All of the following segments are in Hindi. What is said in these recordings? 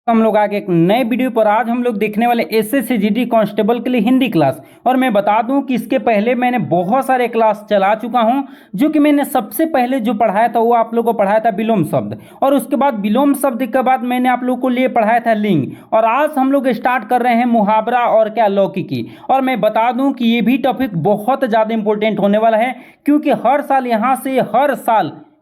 हम लोग आगे एक नए वीडियो पर आज हम लोग देखने वाले एसएससी जीडी कांस्टेबल के लिए हिंदी क्लास। और मैं बता दूं कि इसके पहले मैंने बहुत सारे क्लास चला चुका हूं, जो कि मैंने सबसे पहले जो पढ़ाया था वो आप लोगों को पढ़ाया था विलोम शब्द, और उसके बाद विलोम शब्द के बाद मैंने आप लोगों को लिए पढ़ाया था लिंग। और आज हम लोग स्टार्ट कर रहे हैं मुहावरा और क्या लौकिकी। और मैं बता दूं कि ये भी टॉपिक बहुत ज़्यादा इंपॉर्टेंट होने वाला है, क्योंकि हर साल यहाँ से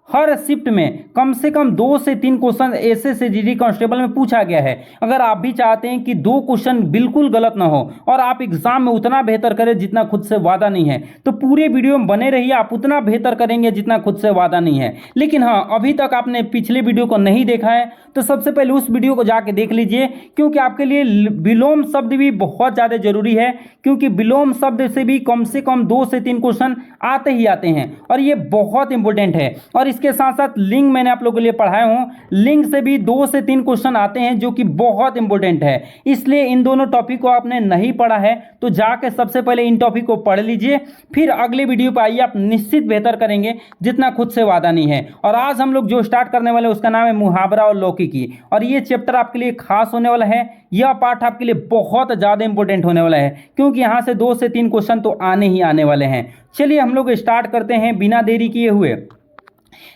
हर शिफ्ट में कम से कम 2 से 3 क्वेश्चन एसएससी जीडी कांस्टेबल में पूछा गया है। अगर आप भी चाहते हैं कि 2 क्वेश्चन बिल्कुल गलत ना हो और आप एग्जाम में उतना बेहतर करें जितना खुद से वादा नहीं है, तो पूरे वीडियो में बने रहिए। आप उतना बेहतर करेंगे जितना खुद से वादा नहीं है। लेकिन हाँ, अभी तक आपने पिछले वीडियो को नहीं देखा है तो सबसे पहले उस वीडियो को जाके देख लीजिए, क्योंकि आपके लिए विलोम शब्द भी बहुत ज़्यादा जरूरी है। क्योंकि विलोम शब्द से कम 2 से 3 क्वेश्चन आते ही आते हैं और ये बहुत इंपॉर्टेंट है। और इसके साथ साथ लिंग मैंने आप लोगों के लिए पढ़ाया हूँ, लिंग से भी 2 से 3 क्वेश्चन आते हैं, जो कि बहुत इंपॉर्टेंट है। इसलिए इन दोनों टॉपिक को आपने नहीं पढ़ा है तो जाके सबसे पहले इन टॉपिक को पढ़ लीजिए, फिर अगले वीडियो पर आइए, आप निश्चित बेहतर करेंगे जितना खुद से वादा नहीं है। और आज हम लोग जो स्टार्ट करने वाले उसका नाम है मुहावरा और लौकिकी। और ये चैप्टर आपके लिए खास होने वाला है। यह पार्ट आपके लिए बहुत ज़्यादा इंपॉर्टेंट होने वाला है, क्योंकि यहाँ से 2 से 3 क्वेश्चन तो आने ही आने वाले हैं। चलिए हम लोग स्टार्ट करते हैं बिना देरी किए हुए।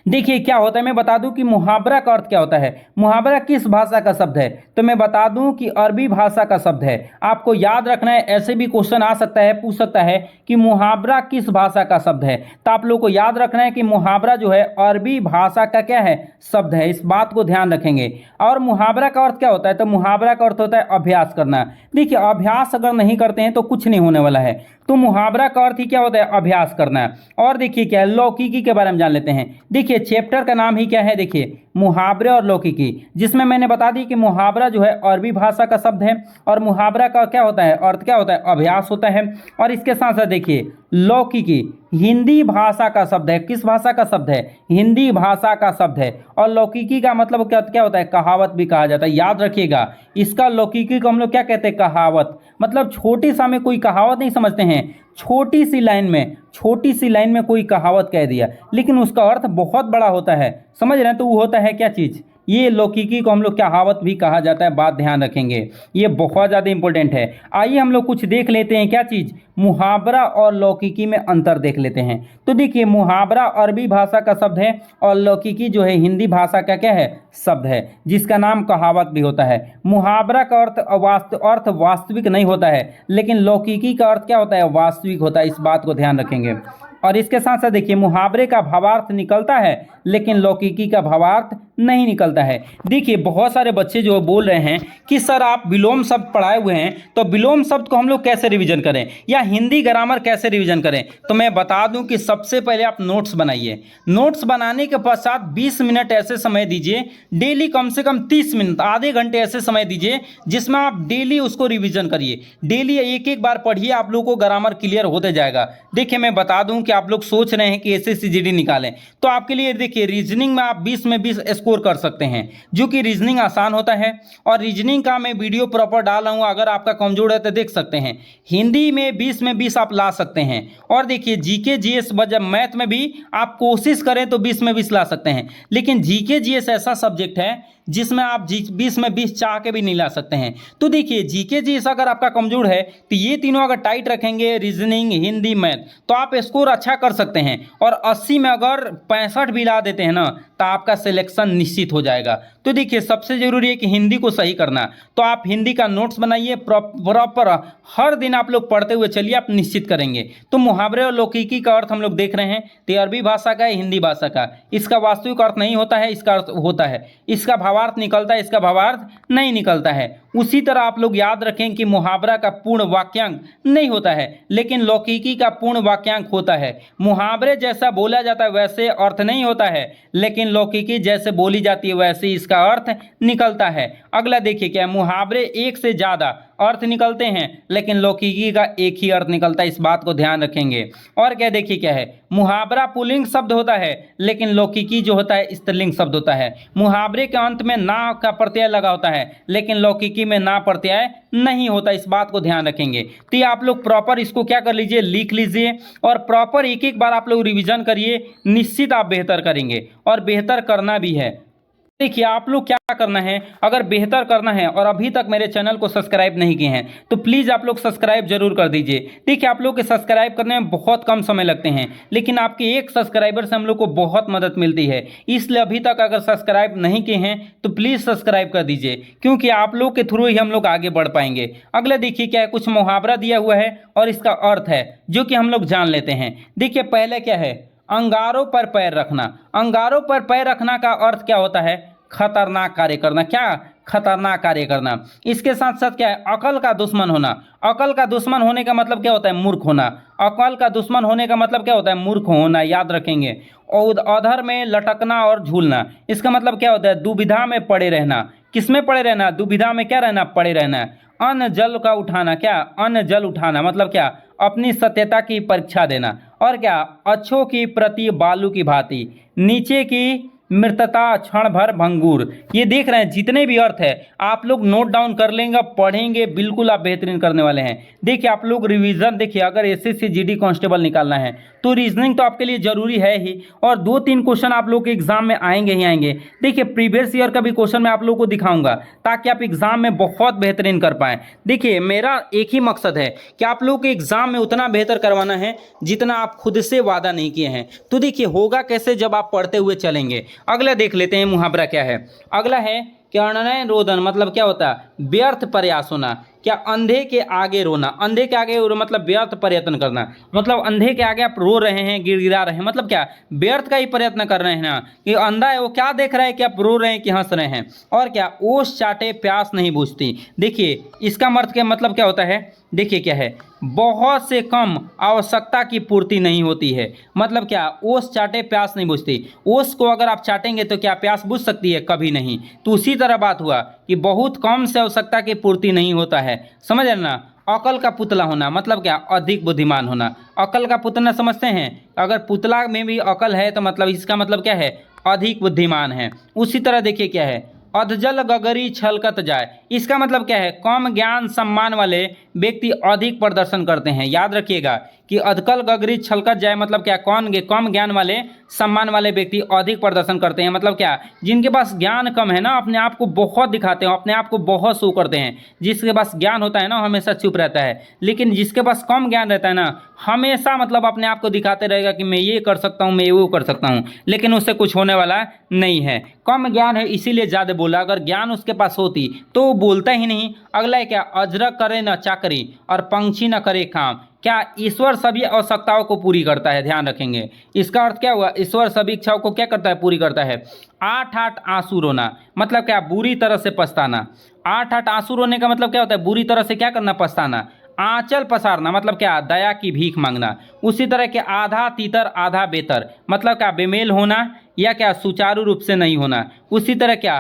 देखिए क्या होता है, मैं बता दूं कि मुहावरा का अर्थ क्या होता है। मुहावरा किस भाषा का शब्द है, तो मैं बता दूं कि अरबी भाषा का शब्द है। आपको याद रखना है, ऐसे भी क्वेश्चन आ सकता है, पूछ सकता है कि मुहावरा किस भाषा का शब्द है। तो आप लोग को याद रखना है कि मुहावरा जो है अरबी भाषा का क्या है, शब्द है। इस बात को ध्यान रखेंगे। और मुहावरा का अर्थ क्या होता है, तो मुहावरा का अर्थ होता है अभ्यास करना। देखिए अभ्यास अगर नहीं करते हैं तो कुछ नहीं होने वाला है। तो मुहावरा का अर्थ ही क्या होता है, अभ्यास करना। और देखिए क्या है, लौकिकी के बारे में जान लेते हैं। देखिए चैप्टर का नाम ही क्या है, देखिए मुहावरे और लौकिकी, जिसमें मैंने बता दी कि मुहावरा जो है अरबी भाषा का शब्द है और मुहावरा का क्या होता है, अर्थ क्या होता है, अभ्यास होता है। और इसके साथ साथ देखिए लौकिकी हिंदी भाषा का शब्द है। किस भाषा का शब्द है, हिंदी भाषा का शब्द है। और लौकिकी का मतलब क्या क्या होता है, कहावत भी कहा जाता है। याद रखिएगा, इसका लौकिकी को हम लोग क्या कहते हैं, कहावत। मतलब छोटी सा में कोई कहावत नहीं समझते हैं, छोटी सी लाइन में कोई कहावत कह दिया, लेकिन उसका अर्थ बहुत बड़ा होता है। समझ रहे हैं, तो वो होता है क्या चीज़, ये लौकिकी को हम लोग कहावत भी कहा जाता है। बात ध्यान रखेंगे, ये बहुत ज़्यादा इंपॉर्टेंट है। आइए हम लोग कुछ देख लेते हैं, क्या चीज़, मुहावरा और लौकिकी में अंतर देख लेते हैं। तो देखिए मुहावरा अरबी भाषा का शब्द है और लौकिकी जो है हिंदी भाषा का क्या है, शब्द है, जिसका नाम कहावत भी होता है। मुहावरा का अर्थ वास्तविक नहीं होता है, लेकिन लौकिकी का अर्थ क्या होता है, वास्तविक होता है। इस बात को ध्यान रखेंगे। और इसके साथ साथ देखिए मुहावरे का भावार्थ निकलता है, लेकिन लौकिकी का भावार्थ नहीं निकलता है। देखिए बहुत सारे बच्चे जो बोल रहे हैं कि सर आप विलोम शब्द पढ़ाए हुए हैं, तो विलोम शब्द को हम लोग कैसे रिवीजन करें या हिंदी ग्रामर कैसे रिवीजन करें। तो मैं बता दूं कि सबसे पहले आप नोट्स बनाइए। नोट्स बनाने के पश्चात 20 मिनट ऐसे समय दीजिए, डेली कम से कम 30 मिनट, आधे घंटे ऐसे समय दीजिए, जिसमें आप डेली उसको रिवीजन करिए। डेली एक बार पढ़िए, आप लोगों को ग्रामर क्लियर होते जाएगा। देखिए मैं बता दूं कि आप लोग सोच रहे हैं कि एसएससी जीडी निकालें, तो आपके लिए देखिए रीजनिंग में आप 20 में 20 स्कोर कर सकते हैं, जो कि रीजनिंग आसान होता है। और रीजनिंग का मैं वीडियो प्रॉपर डाल रहा हूं, अगर आपका कमजोर है तो देख सकते हैं। हिंदी में 20 में 20 आप ला सकते हैं। और देखिए जीके जीएस जब मैथ में भी आप कोशिश करें तो 20 में 20 ला सकते हैं, लेकिन जीके जीएस ऐसा सब्जेक्ट है जिसमें आप 20 में 20 चाह के भी नहीं ला सकते हैं। तो देखिए जीके जीएस अगर आपका कमजोर है तो ये तीनों अगर टाइट रखेंगे, रीजनिंग हिंदी मैथ, तो आप स्कोर अच्छा कर सकते हैं। और 80 में अगर 65 भी ला देते हैं ना, तो आपका सिलेक्शन निश्चित हो जाएगा। तो देखिए सबसे जरूरी है कि हिंदी को सही करना। तो आप हिंदी का नोट्स बनाइए प्रॉपर, हर दिन आप लोग पढ़ते हुए चलिए, आप निश्चित करेंगे। तो मुहावरे और लौकिकी का अर्थ हम लोग देख रहे हैं, तो अरबी भाषा का है, हिंदी भाषा का। इसका वास्तविक अर्थ नहीं होता है, इसका अर्थ होता है। इसका भावार्थ निकलता है, इसका भावार्थ नहीं निकलता है। उसी तरह आप लोग याद रखें कि मुहावरा का पूर्ण वाक्यांक नहीं होता है, लेकिन लौकिकी का पूर्ण वाक्यांक होता है। मुहावरे जैसा बोला जाता है वैसे अर्थ नहीं होता है, लेकिन लौकिकी जैसे बोली जाती है वैसे इसका अर्थ निकलता है। अगला देखिए क्या है, मुहावरे एक से ज़्यादा अर्थ निकलते हैं, लेकिन लौकिकी का एक ही अर्थ निकलता है। इस बात को ध्यान रखेंगे। और क्या देखिए क्या है, मुहावरा पुल्लिंग शब्द होता है, लेकिन लौकिकी जो होता है स्त्रीलिंग शब्द होता है। मुहावरे के अंत में ना का प्रत्यय लगा होता है, लेकिन लौकिकी में ना प्रत्यय नहीं होता। इस बात को ध्यान रखेंगे। तो ये आप लोग प्रॉपर इसको क्या कर लीजिए, लिख लीजिए, और प्रॉपर एक बार आप लोग रिवीजन करिए, निश्चित आप बेहतर करेंगे और बेहतर करना भी है। देखिए आप लोग क्या करना है, अगर बेहतर करना है और अभी तक मेरे चैनल को सब्सक्राइब नहीं किए हैं तो प्लीज़ आप लोग सब्सक्राइब जरूर कर दीजिए। देखिए आप लोग के सब्सक्राइब करने में बहुत कम समय लगते हैं, लेकिन आपके एक सब्सक्राइबर से हम लोग को बहुत मदद मिलती है। इसलिए अभी तक अगर सब्सक्राइब नहीं किए हैं तो प्लीज़ सब्सक्राइब कर दीजिए, क्योंकि आप लोग के थ्रू ही हम लोग आगे बढ़ पाएंगे। अगला देखिए क्या है, कुछ मुहावरा दिया हुआ है और इसका अर्थ है जो कि हम लोग जान लेते हैं। देखिए पहले क्या है, अंगारों पर पैर रखना। अंगारों पर पैर रखना का अर्थ क्या होता है, खतरनाक कार्य करना। क्या, खतरनाक कार्य करना। इसके साथ साथ क्या है, अकल का दुश्मन होना। अकल का दुश्मन होने का मतलब क्या होता है, मूर्ख होना। अकल का दुश्मन होने का मतलब क्या होता है, मूर्ख होना, याद रखेंगे। और अधर में लटकना और झूलना, इसका मतलब क्या होता है, दुविधा में पड़े रहना। किस में पड़े रहना, दुविधा में क्या रहना, पड़े रहना। अन्न जल का उठाना, क्या, अन्न जल उठाना मतलब क्या, अपनी सत्यता की परीक्षा देना। और क्या, अच्छों की प्रति बालू की भांति, नीचे की मृतता क्षण भर भंगूर। ये देख रहे हैं जितने भी अर्थ है आप लोग नोट डाउन कर लेंगे, पढ़ेंगे, बिल्कुल आप बेहतरीन करने वाले हैं। देखिए आप लोग रिवीजन, देखिए अगर एसएससी जीडी कांस्टेबल निकालना है तो रीजनिंग तो आपके लिए जरूरी है ही, और 2-3 क्वेश्चन आप लोग के एग्जाम में आएंगे ही आएंगे। देखिए प्रीवियस ईयर का भी क्वेश्चन मैं आप लोगों को दिखाऊंगा ताकि आप एग्जाम में बहुत बेहतरीन कर पाएं। देखिए मेरा एक ही मकसद है कि आप लोग के एग्जाम में उतना बेहतर करवाना है जितना आप खुद से वादा नहीं किए हैं। तो देखिए होगा कैसे, जब आप पढ़ते हुए चलेंगे। अगला देख लेते हैं मुहावरा क्या है। अगला है कि अनन्य रोदन मतलब क्या होता है, व्यर्थ प्रयास होना। क्या, अंधे के आगे रोना। अंधे के आगे रो मतलब व्यर्थ प्रयत्न करना। मतलब अंधे के आगे आप रो रहे हैं, गिड़गिड़ा रहे हैं, मतलब क्या, व्यर्थ का ही प्रयत्न कर रहे हैं ना। कि अंधा है वो क्या देख रहा है कि आप रो रहे हैं कि हंस रहे हैं। और क्या, ओस चाटे प्यास नहीं बुझती। देखिए इसका अर्थ क्या, मतलब क्या होता है, देखिए क्या है, बहुत से कम आवश्यकता की पूर्ति नहीं होती है। मतलब क्या, ओस चाटे प्यास नहीं बुझती। ओस को अगर आप चाटेंगे तो क्या प्यास बुझ सकती है, कभी नहीं। तो उसी तरह बात हुआ कि बहुत कम से आवश्यकता की पूर्ति नहीं होता है। समझ रहे ना। अकल का पुतला होना मतलब क्या, अधिक बुद्धिमान होना। अकल का पुतला समझते हैं, अगर पुतला में भी अकल है तो मतलब इसका मतलब क्या है, अधिक बुद्धिमान है। उसी तरह देखिए क्या है, अधजल गगरी छलकत जाए। इसका मतलब क्या है, कम ज्ञान सम्मान वाले व्यक्ति अधिक प्रदर्शन करते हैं। याद रखिएगा कि अधकल गगरी छलकत जाए मतलब क्या, कम ज्ञान वाले सम्मान वाले व्यक्ति अधिक प्रदर्शन करते हैं। मतलब क्या, जिनके पास ज्ञान कम है ना, अपने आप को बहुत दिखाते हैं, अपने आप को बहुत शो करते हैं। जिसके पास ज्ञान होता है ना हमेशा चुप रहता है, लेकिन जिसके पास कम ज्ञान रहता है ना हमेशा मतलब अपने आप को दिखाते रहेगा कि मैं ये कर सकता हूँ, मैं वो कर सकता हूँ, लेकिन उससे कुछ होने वाला नहीं है। कम ज्ञान है इसीलिए ज़्यादा बोला, अगर ज्ञान उसके पास होती तो वो बोलता ही नहीं। अगला है क्या, अजरक करे न चाकरी और पंछी न करे काम। क्या, ईश्वर सभी आवश्यकताओं को पूरी करता है, ध्यान रखेंगे। इसका अर्थ क्या हुआ, ईश्वर सभी इच्छाओं को क्या करता है, पूरी करता है। 8-8 आंसू रोना मतलब क्या, बुरी तरह से पछताना। 8-8 आंसू रोने का मतलब क्या होता है, बुरी तरह से क्या करना, पछताना। आंचल पसारना मतलब क्या, दया की भीख मांगना। उसी तरह के आधा तीतर आधा बेतर मतलब क्या, बेमेल होना या क्या, सुचारू रूप से नहीं होना। उसी तरह क्या,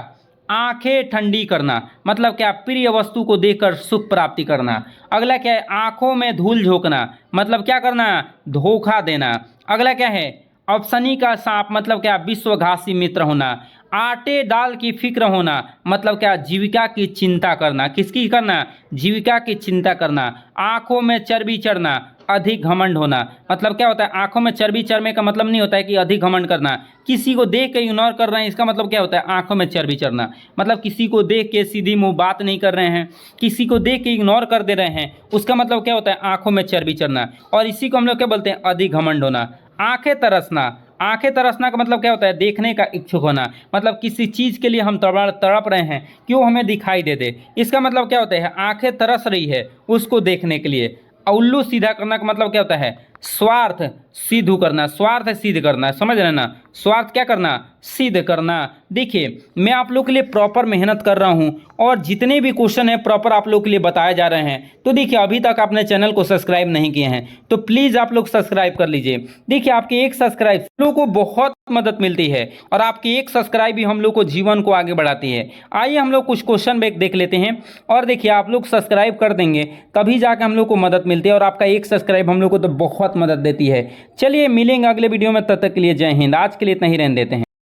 आंखें ठंडी करना मतलब क्या, प्रिय वस्तु को देखकर सुख प्राप्ति करना। अगला क्या है, आंखों में धूल झोंकना मतलब क्या करना, धोखा देना। अगला क्या है, अफसनी का सांप मतलब क्या, विश्वघासी मित्र होना। आटे दाल की फिक्र होना मतलब क्या, जीविका की चिंता करना। किसकी करना, जीविका की चिंता करना। आंखों में चर्बी चढ़ना, अधिक घमंड होना मतलब क्या होता है, आंखों में चर्बी चढ़ने का मतलब नहीं होता है कि अधिक घमंड करना। किसी को देख के इग्नोर कर रहे हैं, इसका मतलब क्या होता है, आंखों में चर्बी चढ़ना। मतलब किसी को देख के सीधी मुंह बात नहीं कर रहे हैं, किसी को देख के इग्नोर कर दे रहे हैं, उसका मतलब क्या होता है, आंखों में चर्बी चढ़ना। और इसी को हम लोग क्या बोलते हैं, अधिक घमंड होना। आंखें तरसना, आंखें तरसना का मतलब क्या होता है, देखने का इच्छुक होना। मतलब किसी चीज़ के लिए हम तड़प रहे हैं कि वो हमें दिखाई दे दे, इसका मतलब क्या होता है, आंखें तरस रही है उसको देखने के लिए। उल्लू सीधा करना का मतलब क्या होता है, स्वार्थ सिद्ध करना, स्वार्थ सिद्ध करना। समझ रहे ना, स्वार्थ क्या करना, सिद्ध करना। देखिए मैं आप लोग के लिए प्रॉपर मेहनत कर रहा हूं और जितने भी क्वेश्चन हैं प्रॉपर आप लोग के लिए बताए जा रहे हैं। तो देखिए अभी तक आपने चैनल को सब्सक्राइब नहीं किए हैं तो प्लीज़ आप लोग सब्सक्राइब कर लीजिए। देखिए आपके एक सब्सक्राइब हम लोग को बहुत मदद मिलती है और आपकी एक सब्सक्राइब भी हम लोग को जीवन को आगे बढ़ाती है। आइए हम लोग कुछ क्वेश्चन बैक देख लेते हैं और देखिए आप लोग सब्सक्राइब कर देंगे तभी जाकर हम लोग को मदद मिलती है और आपका एक सब्सक्राइब हम लोग को तो बहुत मदद देती है। चलिए मिलेंगे अगले वीडियो में, तब तक के लिए जय हिंद। आज के लिए इतना ही रहने देते हैं।